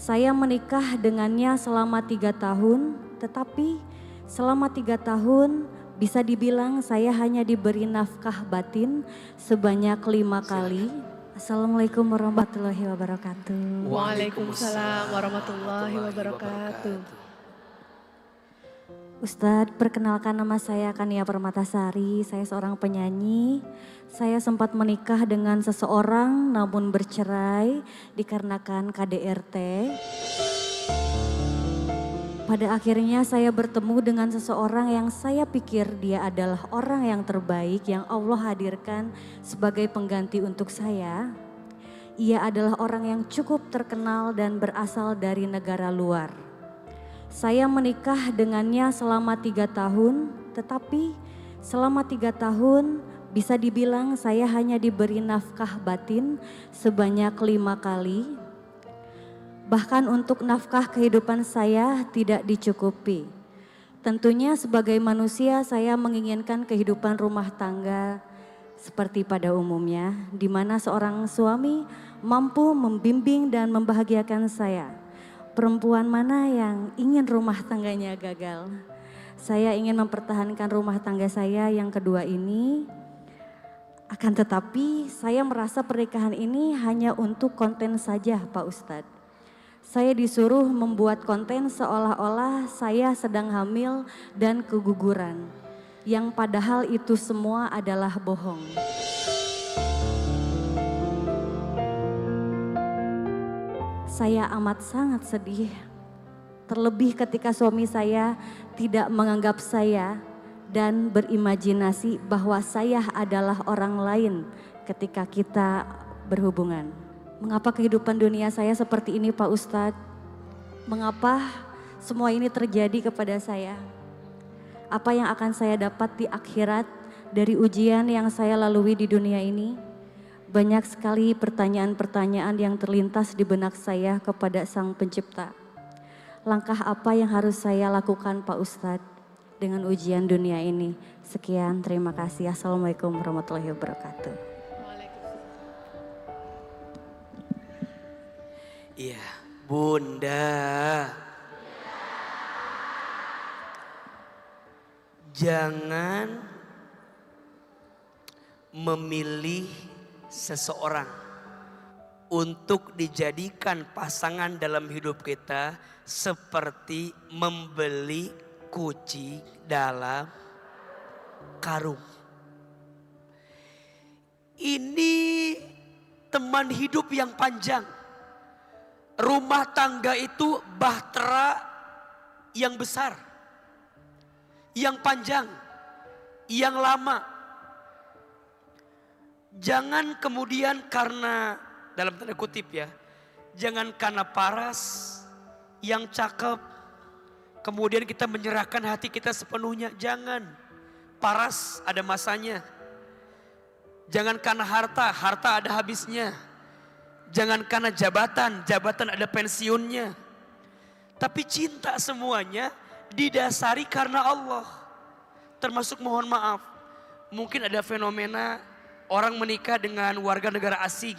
Saya menikah dengannya selama 3 tahun, tetapi selama 3 tahun bisa dibilang saya hanya diberi nafkah batin sebanyak 5 kali. Assalamualaikum warahmatullahi wabarakatuh. Waalaikumsalam warahmatullahi wabarakatuh. Ustadz, perkenalkan nama saya Kania Permatasari, saya seorang penyanyi. Saya sempat menikah dengan seseorang namun bercerai dikarenakan KDRT. Pada akhirnya saya bertemu dengan seseorang yang saya pikir dia adalah orang yang terbaik yang Allah hadirkan sebagai pengganti untuk saya. Ia adalah orang yang cukup terkenal dan berasal dari negara luar. Saya menikah dengannya selama 3 tahun, tetapi selama 3 tahun bisa dibilang saya hanya diberi nafkah batin sebanyak 5 kali. Bahkan untuk nafkah kehidupan saya tidak dicukupi. Tentunya sebagai manusia saya menginginkan kehidupan rumah tangga seperti pada umumnya, di mana seorang suami mampu membimbing dan membahagiakan saya. Perempuan mana yang ingin rumah tangganya gagal? Saya ingin mempertahankan rumah tangga saya yang kedua ini. Akan tetapi saya merasa pernikahan ini hanya untuk konten saja Pak Ustadz. Saya disuruh membuat konten seolah-olah saya sedang hamil dan keguguran. Yang padahal itu semua adalah bohong. Saya amat sangat sedih, terlebih ketika suami saya tidak menganggap saya dan berimajinasi bahwa saya adalah orang lain ketika kita berhubungan. Mengapa kehidupan dunia saya seperti ini Pak Ustadz? Mengapa semua ini terjadi kepada saya? Apa yang akan saya dapat di akhirat dari ujian yang saya lalui di dunia ini? Banyak sekali pertanyaan-pertanyaan yang terlintas di benak saya kepada Sang Pencipta. Langkah apa yang harus saya lakukan Pak Ustadz dengan ujian dunia ini? Sekian, terima kasih. Assalamualaikum warahmatullahi wabarakatuh. Iya, Bunda. Jangan memilih seseorang untuk dijadikan pasangan dalam hidup kita seperti membeli kucing dalam karung. Ini teman hidup yang panjang. Rumah tangga itu bahtera yang besar, yang panjang, yang lama. Jangan kemudian karena, dalam tanda kutip ya, jangan karena paras yang cakep, kemudian kita menyerahkan hati kita sepenuhnya. Jangan, paras ada masanya. Jangan karena harta, harta ada habisnya. Jangan karena jabatan, jabatan ada pensiunnya. Tapi cinta semuanya didasari karena Allah. Termasuk mohon maaf, mungkin ada fenomena orang menikah dengan warga negara asing,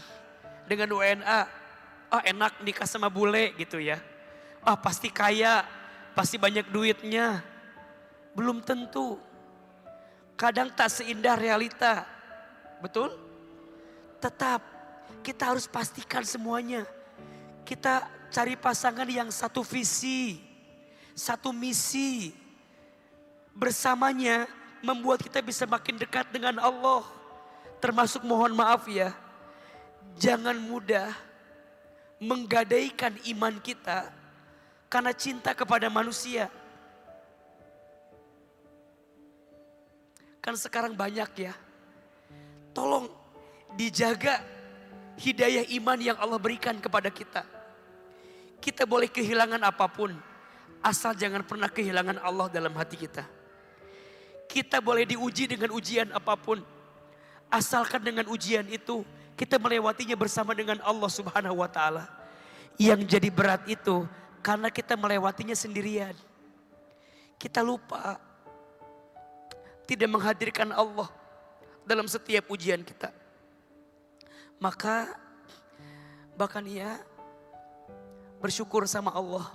dengan WNA. Enak nikah sama bule gitu ya. Pasti kaya, pasti banyak duitnya. Belum tentu. Kadang tak seindah realita. Betul? Tetap kita harus pastikan semuanya. Kita cari pasangan yang satu visi, satu misi. Bersamanya membuat kita bisa makin dekat dengan Allah. Termasuk mohon maaf ya, jangan mudah menggadaikan iman kita karena cinta kepada manusia. Kan sekarang banyak ya, tolong dijaga hidayah iman yang Allah berikan kepada kita. Kita boleh kehilangan apapun, asal jangan pernah kehilangan Allah dalam hati kita. Kita boleh diuji dengan ujian apapun, asalkan dengan ujian itu kita melewatinya bersama dengan Allah Subhanahu wa Ta'ala. Yang jadi berat itu karena kita melewatinya sendirian. Kita lupa tidak menghadirkan Allah dalam setiap ujian kita. Maka bahkan ya, bersyukur sama Allah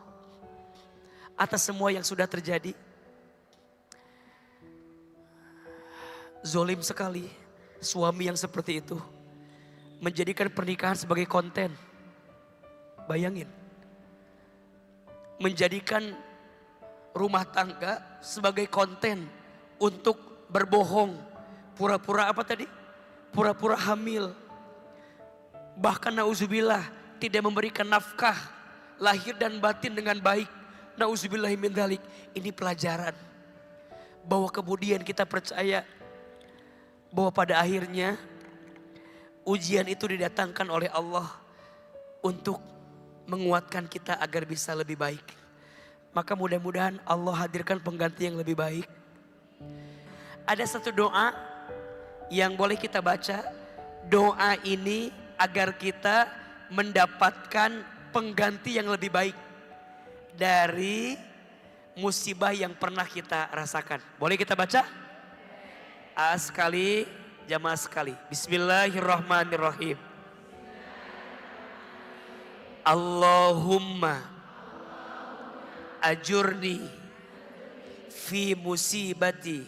atas semua yang sudah terjadi. Zolim sekali suami yang seperti itu. Menjadikan pernikahan sebagai konten. Bayangin. Menjadikan rumah tangga sebagai konten untuk berbohong. Pura-pura apa tadi? Pura-pura hamil. Bahkan nauzubillah tidak memberikan nafkah lahir dan batin dengan baik. Nauzubillah min dzalik. Ini pelajaran bahwa kemudian kita percaya bahwa pada akhirnya ujian itu didatangkan oleh Allah untuk menguatkan kita agar bisa lebih baik. Maka mudah-mudahan Allah hadirkan pengganti yang lebih baik. Ada satu doa yang boleh kita baca. Doa ini agar kita mendapatkan pengganti yang lebih baik dari musibah yang pernah kita rasakan. Boleh kita baca? Sekali, jamaah sekali. Bismillahirrahmanirrahim. Allahumma ajurni fi musibati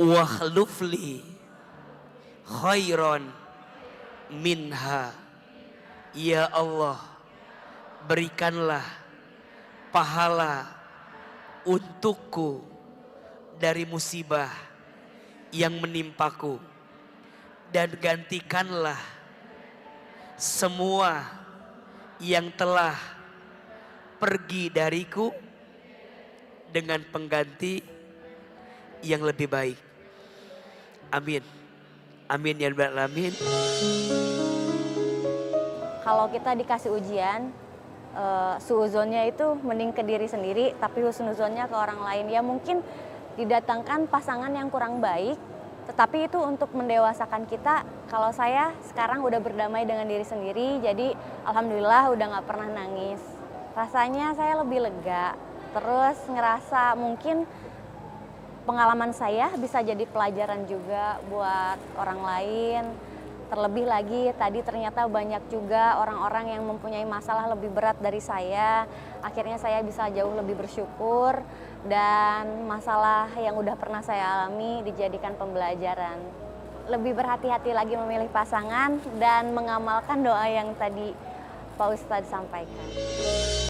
wakhlufli khairan minha. Ya Allah, berikanlah pahala untukku dari musibah yang menimpaku, dan gantikanlah semua yang telah pergi dariku dengan pengganti yang lebih baik. Amin. Amin ya rabbal alamin. Kalau kita dikasih ujian, suuzonnya itu mending ke diri sendiri, tapi husnuzonnya ke orang lain. Ya mungkin didatangkan pasangan yang kurang baik, tetapi itu untuk mendewasakan kita. Kalau saya sekarang udah berdamai dengan diri sendiri, jadi alhamdulillah udah gak pernah nangis. Rasanya saya lebih lega, terus ngerasa mungkin pengalaman saya bisa jadi pelajaran juga buat orang lain. Terlebih lagi tadi ternyata banyak juga orang-orang yang mempunyai masalah lebih berat dari saya. Akhirnya saya bisa jauh lebih bersyukur dan masalah yang udah pernah saya alami dijadikan pembelajaran. Lebih berhati-hati lagi memilih pasangan dan mengamalkan doa yang tadi Pak Ustadz sampaikan.